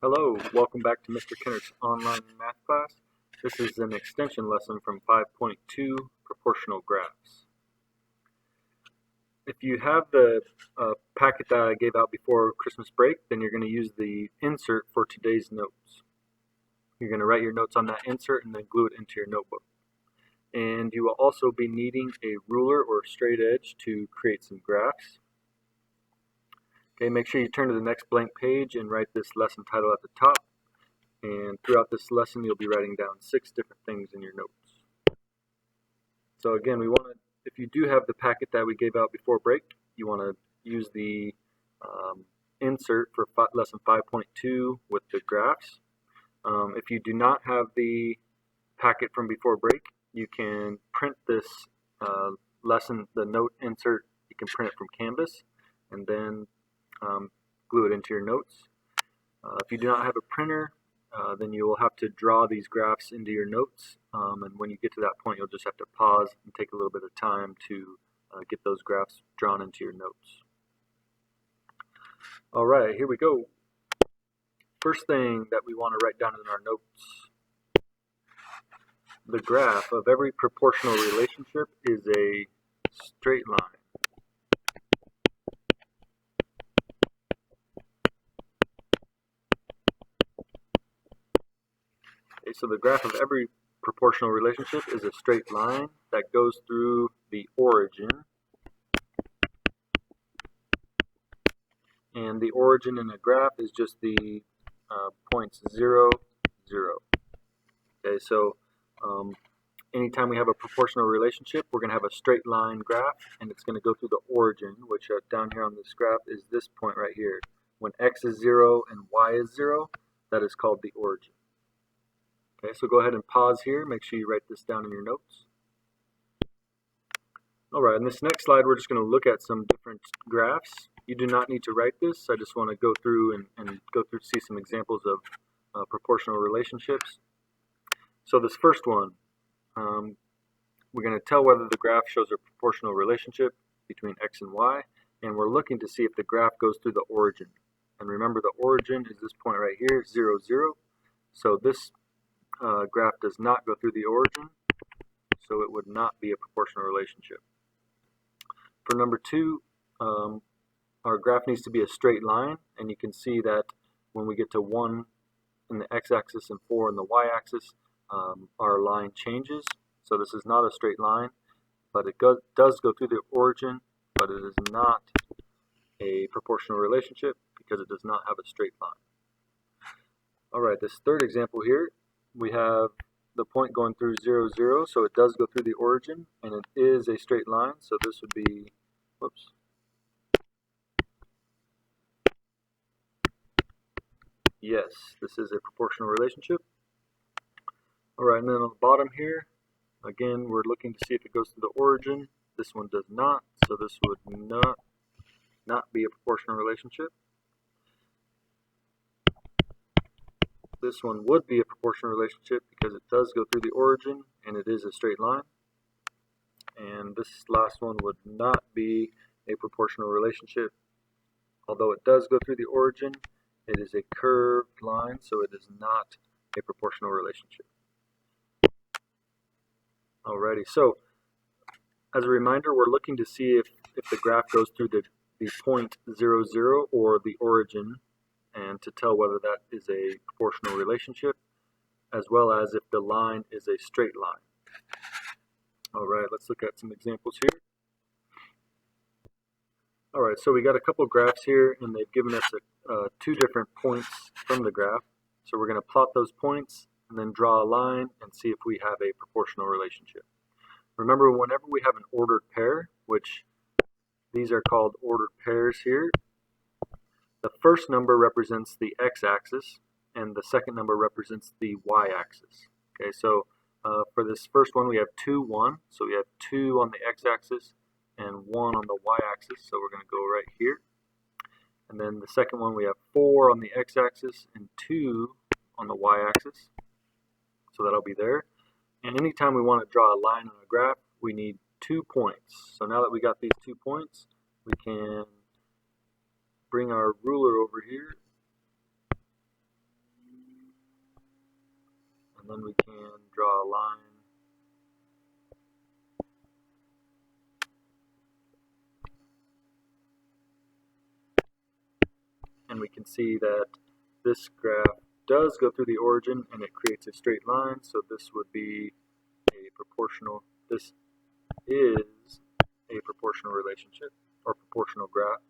Hello, welcome back to Mr. Kenner's online math class. This is an extension lesson from 5.2, proportional graphs. If you have the packet that I gave out before Christmas break, then you're going to use the insert for today's notes. You're going to write your notes on that insert and then glue it into your notebook. And you will also be needing a ruler or straight edge to create some graphs. Okay, make sure you turn to the next blank page and write this lesson title at the top. And throughout this lesson, you'll be writing down 6 different things in your notes. So again, if you do have the packet that we gave out before break, you want to use the insert for lesson 5.2 with the graphs. If you do not have the packet from before break, you can print this lesson, the note insert, you can print it from Canvas and then glue it into your notes. If you do not have a printer, then you will have to draw these graphs into your notes, and when you get to that point, you'll just have to pause and take a little bit of time to get those graphs drawn into your notes. Alright, here we go. First thing that we want to write down in our notes: the graph of every proportional relationship is a straight line. Okay, so the graph of every proportional relationship is a straight line that goes through the origin. And the origin in a graph is just the points 0, 0. Okay, so anytime we have a proportional relationship, we're going to have a straight line graph, and it's going to go through the origin, which down here on this graph is this point right here. When x is 0 and y is 0, that is called the origin. Okay, so go ahead and pause here. Make sure you write this down in your notes. Alright, in this next slide, we're just going to look at some different graphs. You do not need to write this. I just want to go through and see some examples of proportional relationships. So this first one, we're going to tell whether the graph shows a proportional relationship between x and y, and we're looking to see if the graph goes through the origin. And remember, the origin is this point right here, 0, 0. So this graph does not go through the origin, so it would not be a proportional relationship. For number 2, our graph needs to be a straight line, and you can see that when we get to 1 in the x-axis and 4 in the y-axis, our line changes. So this is not a straight line, but it does go through the origin, but it is not a proportional relationship because it does not have a straight line. Alright, this third example here, we have the point going through 0, 0, so it does go through the origin, and it is a straight line, so this would be, whoops. Yes, this is a proportional relationship. Alright, and then on the bottom here, again, we're looking to see if it goes through the origin. This one does not, so this would not be a proportional relationship. This one would be a proportional relationship because it does go through the origin and it is a straight line. And this last one would not be a proportional relationship. Although it does go through the origin, it is a curved line, so it is not a proportional relationship. Alrighty, so as a reminder, we're looking to see if the graph goes through the point 0, 0 or the origin, and to tell whether that is a proportional relationship, as well as if the line is a straight line. Alright, let's look at some examples here. Alright, so we got a couple graphs here, and they've given us 2 different points from the graph. So we're going to plot those points and then draw a line and see if we have a proportional relationship. Remember, whenever we have an ordered pair, which these are called ordered pairs here, the first number represents the x-axis and the second number represents the y-axis. Okay, so for this first one we have 2, 1, so we have 2 on the x-axis and 1 on the y-axis, so we're going to go right here. And then the second one we have 4 on the x-axis and 2 on the y-axis, so that'll be there. And anytime we want to draw a line on a graph, we need 2 points. So now that we got these 2 points, we can bring our ruler over here then we can draw a line. And we can see that this graph does go through the origin and it creates a straight line, so this would be a proportional, this is a proportional relationship or proportional graph.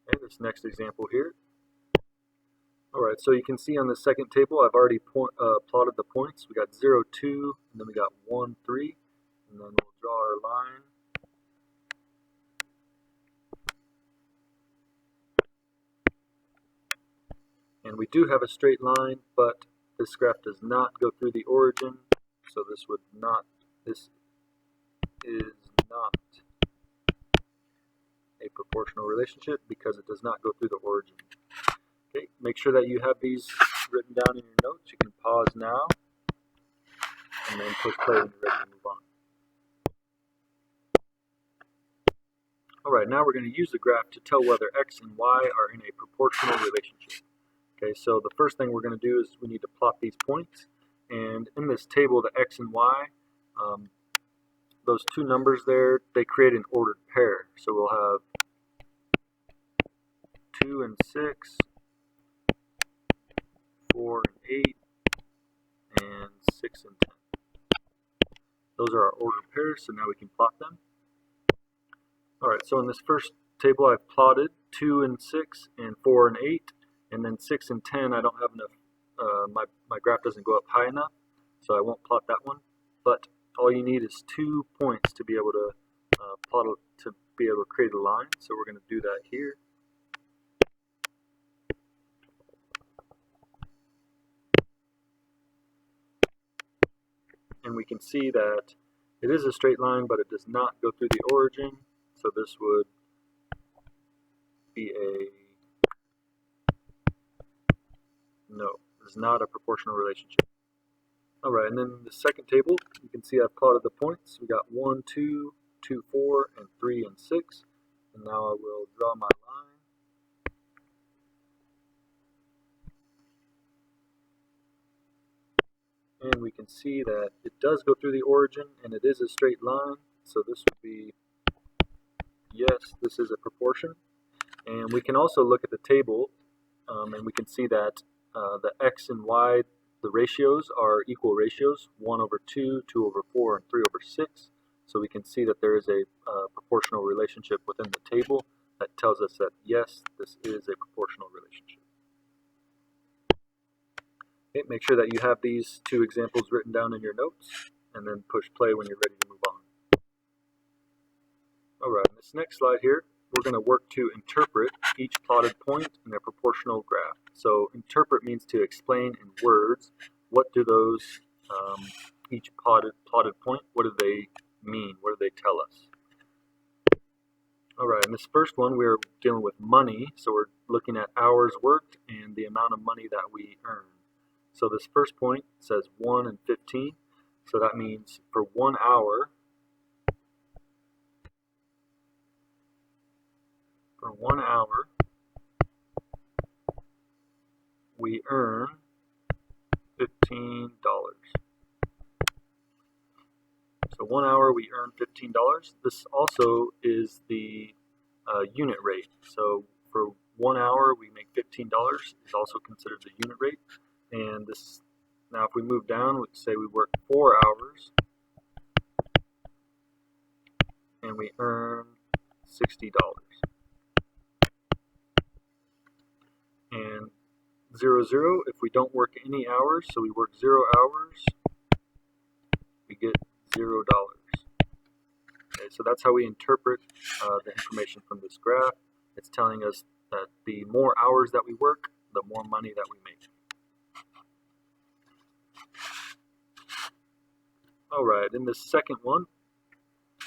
Okay, this next example here. Alright, so you can see on the second table I've already plotted the points. We got 0, 2, and then we got 1, 3, and then we'll draw our line. And we do have a straight line, but this graph does not go through the origin, so this is not a proportional relationship because it does not go through the origin. Okay, make sure that you have these written down in your notes. You can pause now and then push play when you're ready to move on. Alright, now we're going to use the graph to tell whether x and y are in a proportional relationship. Okay, so the first thing we're going to do is we need to plot these points, and in this table, the x and y, those two numbers there, they create an ordered pair. So we'll have 2 and 6, 4 and 8, and 6 and 10. Those are our ordered pairs, so now we can plot them. Alright, so in this first table I've plotted 2 and 6, and 4 and 8, and then 6 and 10 I don't have enough, my graph doesn't go up high enough, so I won't plot that one. But all you need is 2 points to be able to create a line, so we're going to do that here. And we can see that it is a straight line, but it does not go through the origin, so this would be no, this is not a proportional relationship. Alright, and then in the second table, you can see I've plotted the points. We got 1, 2, 2, 4, and 3 and 6. And now I will draw my line. And we can see that it does go through the origin, and it is a straight line. So this would be, yes, this is a proportion. And we can also look at the table, and we can see that the x and y, the ratios are equal ratios, 1 over 2, 2 over 4, and 3 over 6. So we can see that there is a proportional relationship within the table that tells us that, yes, this is a proportional relationship. Okay, make sure that you have these two examples written down in your notes, and then push play when you're ready to move on. Alright, in this next slide here, we're going to work to interpret each plotted point in a proportional graph. So interpret means to explain in words. What do those, each plotted point, what do they mean? What do they tell us? Alright, in this first one we're dealing with money, so we're looking at hours worked and the amount of money that we earn. So this first point says 1 and 15, so that means for 1 hour, we earn $15. So 1 hour we earn $15. This also is the unit rate. So for 1 hour we make $15 is also considered the unit rate. And this, now if we move down, we say we work 4 hours and we earn $60. And 0, 0, if we don't work any hours, so we work 0 hours, we get $0. Okay, so that's how we interpret the information from this graph. It's telling us that the more hours that we work, the more money that we make. Alright, in the second one,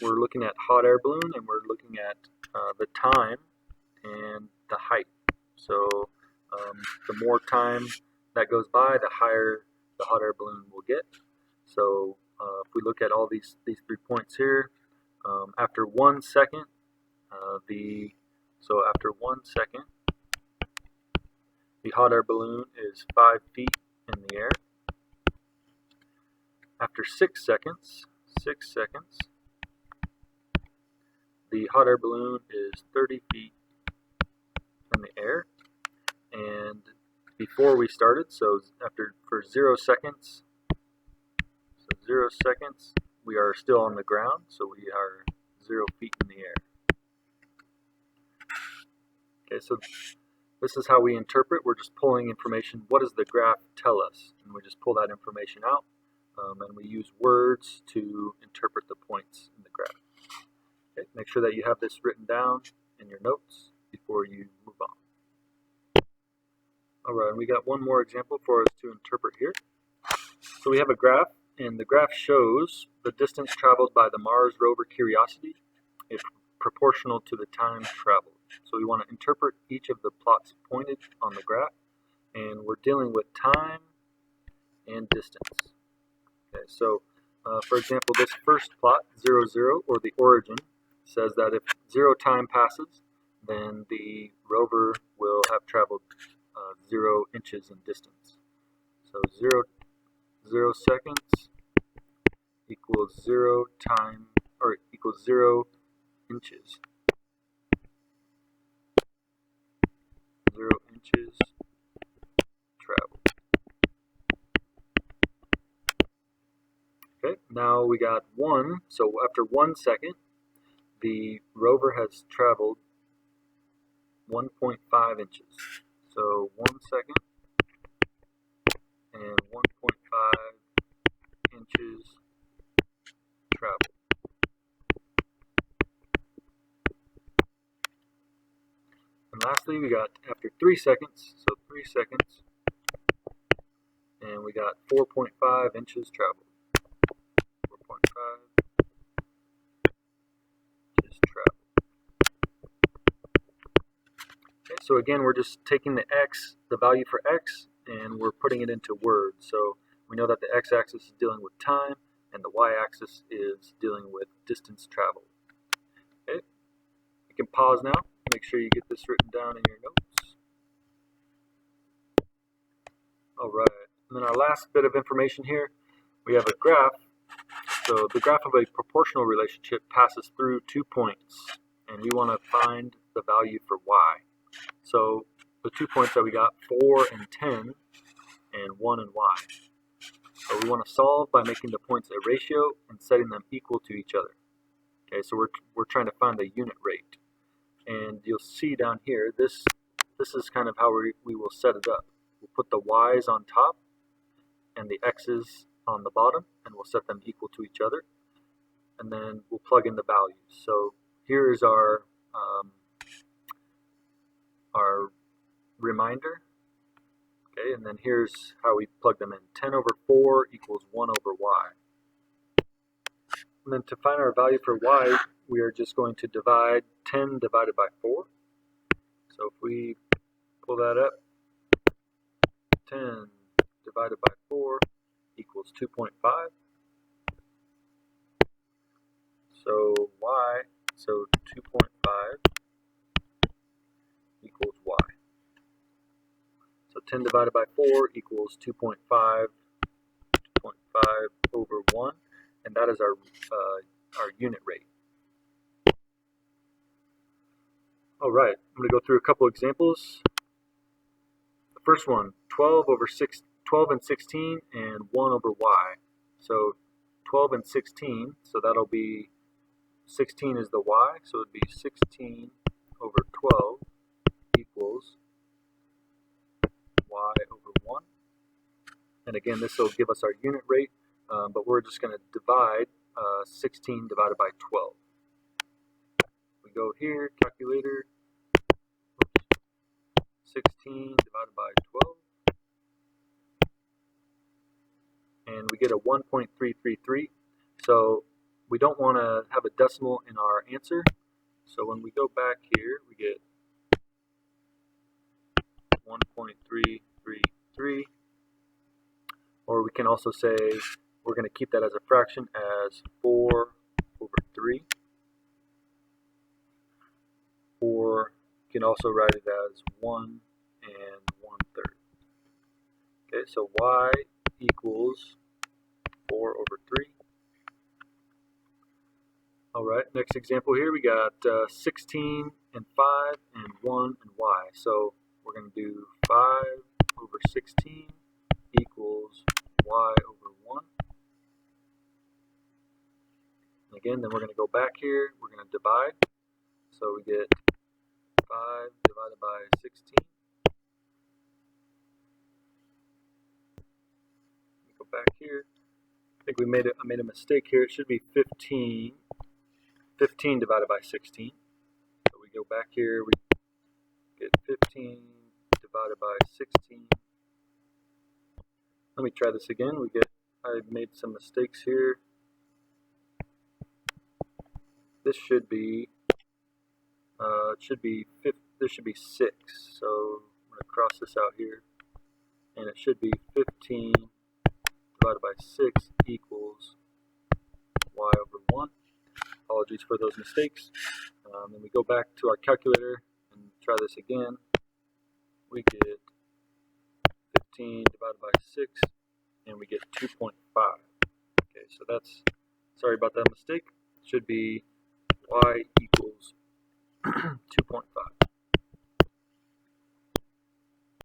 we're looking at hot air balloon, and we're looking at the time and the height. So the more time that goes by, the higher the hot air balloon will get. So if we look at all these 3 points here, after 1 second, the hot air balloon is 5 feet in the air. After 6 seconds, the hot air balloon is 30 feet in the air. And before we started, so for 0 seconds, we are still on the ground, so we are 0 feet in the air. Okay, so this is how we interpret. We're just pulling information. What does the graph tell us? And we just pull that information out, and we use words to interpret the points in the graph. Okay, make sure that you have this written down in your notes before you move on. Alright, and we got one more example for us to interpret here. So we have a graph, and the graph shows the distance traveled by the Mars rover Curiosity is proportional to the time traveled. So we want to interpret each of the plots pointed on the graph, and we're dealing with time and distance. Okay, so for example, this first plot, 0, 0, or the origin, says that if 0 time passes, then the rover will have traveled 0 inches in distance. So 0 seconds equals 0 time, or equals 0 inches. 0 inches traveled. Okay, now we got 1. So after 1 second, the rover has traveled 1.5 inches. So 1 second and 1.5 inches traveled. And lastly, we got after 3 seconds, so 3 seconds, and we got 4.5 inches traveled. 4.5 inches traveled. Okay, so again, we're just taking the value for x, and we're putting it into words. So we know that the x-axis is dealing with time, and the y-axis is dealing with distance traveled. Okay, you can pause now. Make sure you get this written down in your notes. Alright, and then our last bit of information here, we have a graph. So the graph of a proportional relationship passes through 2 points, and we want to find the value for y. So the 2 points that we got, 4 and 10, and 1 and y. So we want to solve by making the points a ratio and setting them equal to each other. Okay, so we're trying to find the unit rate. And you'll see down here, this is kind of how we will set it up. We'll put the y's on top and the x's on the bottom, and we'll set them equal to each other. And then we'll plug in the values. So here is our reminder. Okay, and then here's how we plug them in. 10 over 4 equals 1 over y. And then to find our value for y, we are just going to divide 10 divided by 4. So if we pull that up, 10 divided by 4 equals 2.5. So 2.5 equals y. So 10 divided by 4 equals 2.5, 2.5 over 1, and that is our unit rate. Alright, I'm going to go through a couple examples. The first one, 12 and 16 and 1 over y. So 12 and 16, so that'll be 16 is the y, so it would be 16 over 12 equals y over 1. And again, this will give us our unit rate, but we're just going to divide 16 divided by 12. We go here, calculator, 16 divided by 12, and we get a 1.333. So we don't want to have a decimal in our answer. So when we go back here, we get 1.333, or we can also say we're going to keep that as a fraction as 4 over 3, or you can also write it as 1 and 1/3. Okay, so y equals 4 over 3. Alright, next example here, we got 16 and 5 and 1 and y. So we're going to do 5 over 16 equals y over 1. And again, then we're going to go back here, we're going to divide. So we get 5 divided by 16. Go back here. I think I made a mistake here. It should be 15 divided by 16. So we go back here, we get 15 divided by 16. Let me try this again. I made some mistakes here. This should be this should be 6. So I'm going to cross this out here, and it should be 15 divided by 6 equals y over 1. Apologies for those mistakes. Then we go back to our calculator and try this again. We get 15 divided by 6, and we get 2.5. Okay, so sorry about that mistake. It should be y equals 2.5.